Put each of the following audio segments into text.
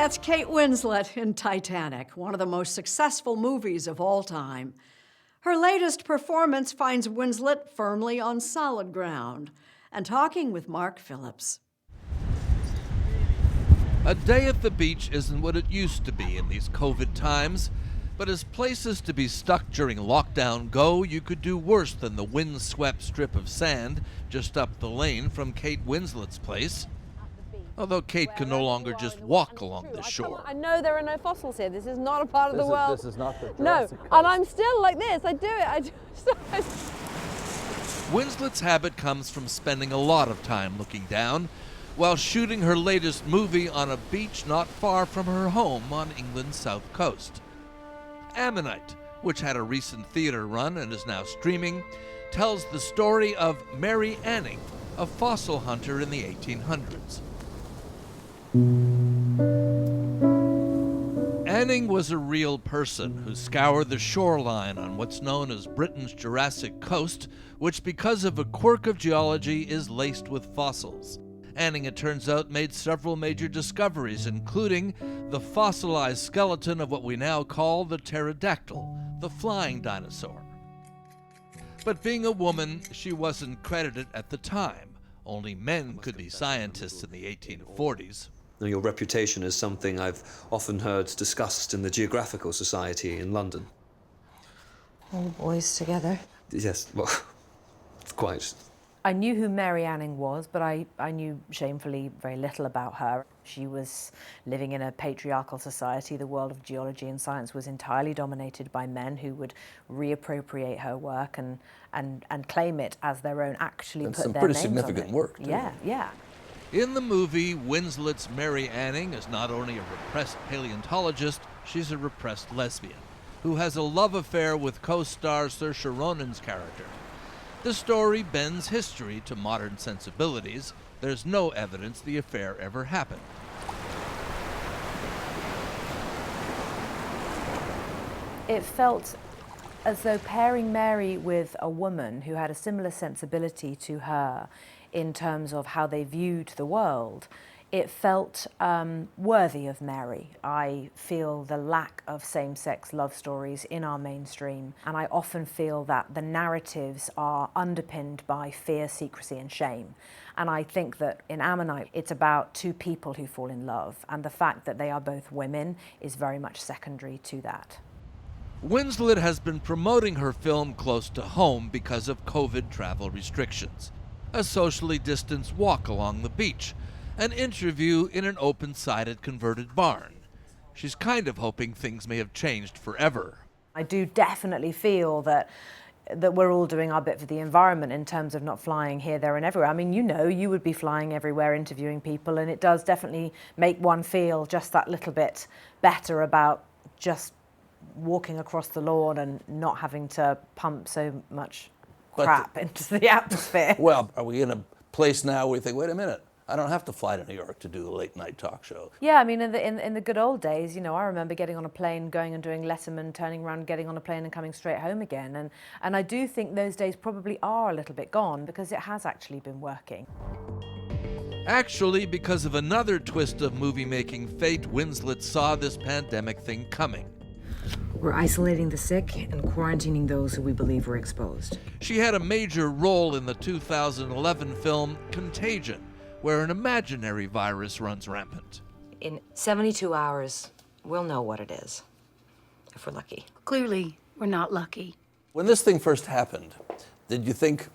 That's Kate Winslet in Titanic, one of the most successful movies of all time. Her latest performance finds Winslet firmly on solid ground. And talking with Mark Phillips. A day at the beach isn't what it used to be in these COVID times, but as places to be stuck during lockdown go, you could do worse than the windswept strip of sand just up the lane from Kate Winslet's place. Although Kate can no longer just walk along the shore. I know there are no fossils here. This is not a part of the world. This is not the Jurassic Coast. And I'm still like this. I do it. Winslet's habit comes from spending a lot of time looking down while shooting her latest movie on a beach not far from her home on England's south coast. Ammonite, which had a recent theater run and is now streaming, tells the story of Mary Anning, a fossil hunter in the 1800s. Anning was a real person who scoured the shoreline on what's known as Britain's Jurassic Coast, which because of a quirk of geology is laced with fossils. Anning, it turns out, made several major discoveries, including the fossilized skeleton of what we now call the pterodactyl, the flying dinosaur. But being a woman, she wasn't credited at the time. Only men could be scientists in the 1840s. Your reputation is something I've often heard discussed in the Geographical Society in London. All the boys together? Yes, well, quite. I knew who Mary Anning was, but I knew shamefully very little about her. She was living in a patriarchal society. The world of geology and science was entirely dominated by men who would reappropriate her work and claim it as their own, actually and put some their pretty names significant on it. work, too. Yeah. In the movie, Winslet's Mary Anning is not only a repressed paleontologist, she's a repressed lesbian who has a love affair with co-star Saoirse Ronan's character. The story bends history to modern sensibilities. There's no evidence the affair ever happened. It felt as though pairing Mary with a woman who had a similar sensibility to her in terms of how they viewed the world, it felt worthy of Mary. I feel the lack of same-sex love stories in our mainstream, and I often feel that the narratives are underpinned by fear, secrecy, and shame. And I think that in Ammonite, it's about two people who fall in love, and the fact that they are both women is very much secondary to that. Winslet has been promoting her film close to home because of COVID travel restrictions. A socially distanced walk along the beach, an interview in an open-sided converted barn. She's kind of hoping things may have changed forever. I do definitely feel that we're all doing our bit for the environment in terms of not flying here, there, and everywhere. I mean, you would be flying everywhere, interviewing people, and it does definitely make one feel just that little bit better about just walking across the lawn and not having to pump so much crap into the atmosphere. Well, are we in a place now where you think, wait a minute, I don't have to fly to New York to do a late night talk show? Yeah, I mean, in the good old days, I remember getting on a plane, going and doing Letterman, turning around, getting on a plane and coming straight home again. And I do think those days probably are a little bit gone because it has actually been working. Actually, because of another twist of movie-making fate, Winslet saw this pandemic thing coming. We're isolating the sick and quarantining those who we believe were exposed. She had a major role in the 2011 film Contagion, where an imaginary virus runs rampant. In 72 hours, we'll know what it is, if we're lucky. Clearly, we're not lucky. When this thing first happened, did you think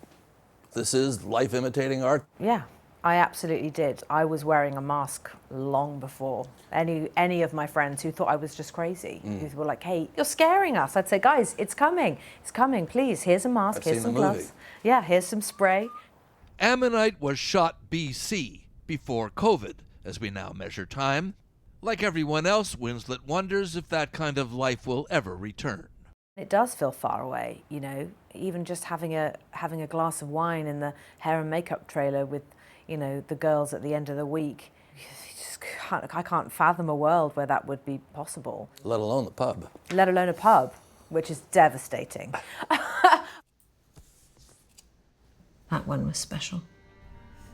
this is life imitating art? Yeah, I absolutely did. I was wearing a mask long before any of my friends who thought I was just crazy, who were like, hey, you're scaring us. I'd say, guys, it's coming, please. Here's a mask, here's some gloves. Yeah, here's some spray. Ammonite was shot BC, before COVID, as we now measure time. Like everyone else, Winslet wonders if that kind of life will ever return. It does feel far away, even just having a glass of wine in the hair and makeup trailer with, the girls at the end of the week. I can't fathom a world where that would be possible. Let alone the pub. Let alone a pub, which is devastating. That one was special.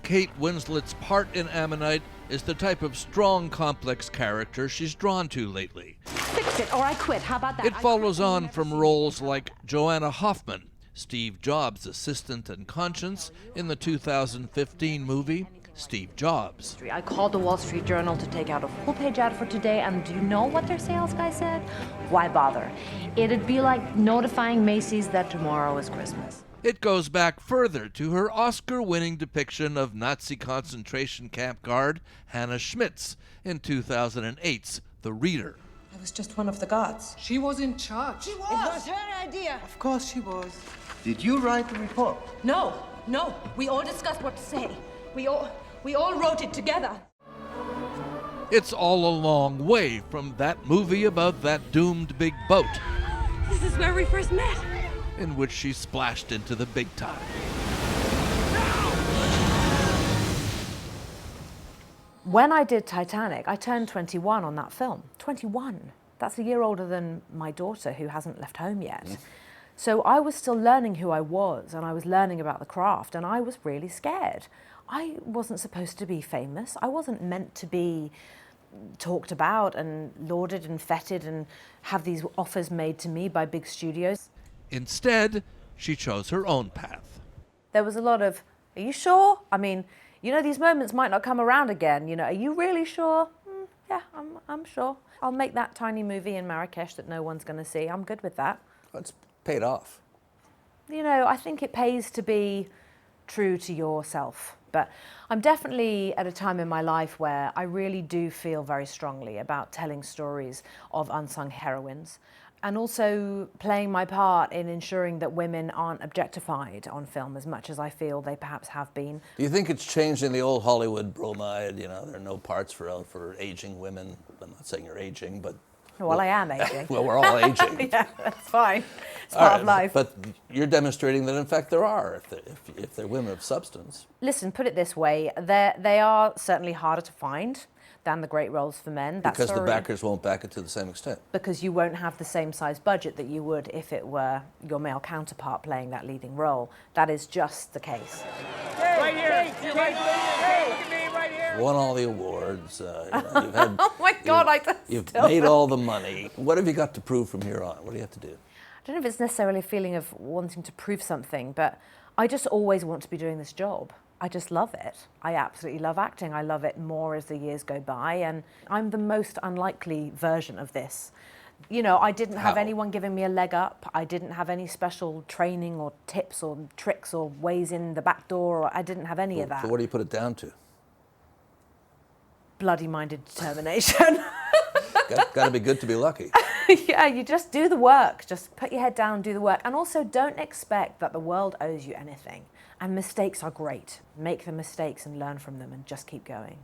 Kate Winslet's part in Ammonite is the type of strong, complex character she's drawn to lately. Fix it or I quit. How about that? It follows on from roles like Joanna Hoffman, Steve Jobs' assistant and conscience in the 2015 movie Steve Jobs. I called the Wall Street Journal to take out a full-page ad for today, and do you know what their sales guy said? Why bother? It'd be like notifying Macy's that tomorrow is Christmas. It goes back further to her Oscar-winning depiction of Nazi concentration camp guard Hannah Schmitz in 2008's The Reader. I was just one of the guards. She was in charge. She was! It was her idea. Of course she was. Did you write the report? No. We all discussed what to say. We all wrote it together. It's all a long way from that movie about that doomed big boat This is where we first met. in which she splashed into the big time. When I did Titanic, I turned 21 on that film. 21. That's a year older than my daughter, who hasn't left home yet. So I was still learning who I was, and I was learning about the craft, and I was really scared. I wasn't supposed to be famous. I wasn't meant to be talked about and lauded and feted and have these offers made to me by big studios. Instead, she chose her own path. There was a lot of, are you sure? I mean, you know, these moments might not come around again. You know, are you really sure? Yeah, I'm sure. I'll make that tiny movie in Marrakesh that no one's going to see. I'm good with that. It's paid off. You know, I think it pays to be true to yourself. But I'm definitely at a time in my life where I really do feel very strongly about telling stories of unsung heroines, and also playing my part in ensuring that women aren't objectified on film as much as I feel they perhaps have been. Do you think it's changed in the old Hollywood bromide? You know, there are no parts for aging women. I'm not saying you're aging, but... Well, I am aging. Well, we're all aging. Yeah, that's fine. It's part of life. But you're demonstrating that, in fact, there are, if they're women of substance. Listen, put it this way, they are certainly harder to find than the great roles for men. That's because the backers won't back it to the same extent. Because you won't have the same size budget that you would if it were your male counterpart playing that leading role. That is just the case. Right here. Hey, look at me right here. Won all the awards. You've had, oh my God, you've made all the money. What have you got to prove from here on? What do you have to do? I don't know if it's necessarily a feeling of wanting to prove something, but I just always want to be doing this job. I just love it. I absolutely love acting. I love it more as the years go by, and I'm the most unlikely version of this. You know, I didn't have anyone giving me a leg up. I didn't have any special training or tips or tricks or ways in the back door. Or I didn't have any of that. So what do you put it down to? Bloody-minded determination. Got to be good to be lucky. Yeah, you just do the work. Just put your head down and do the work. And also don't expect that the world owes you anything. And mistakes are great. Make the mistakes and learn from them and just keep going.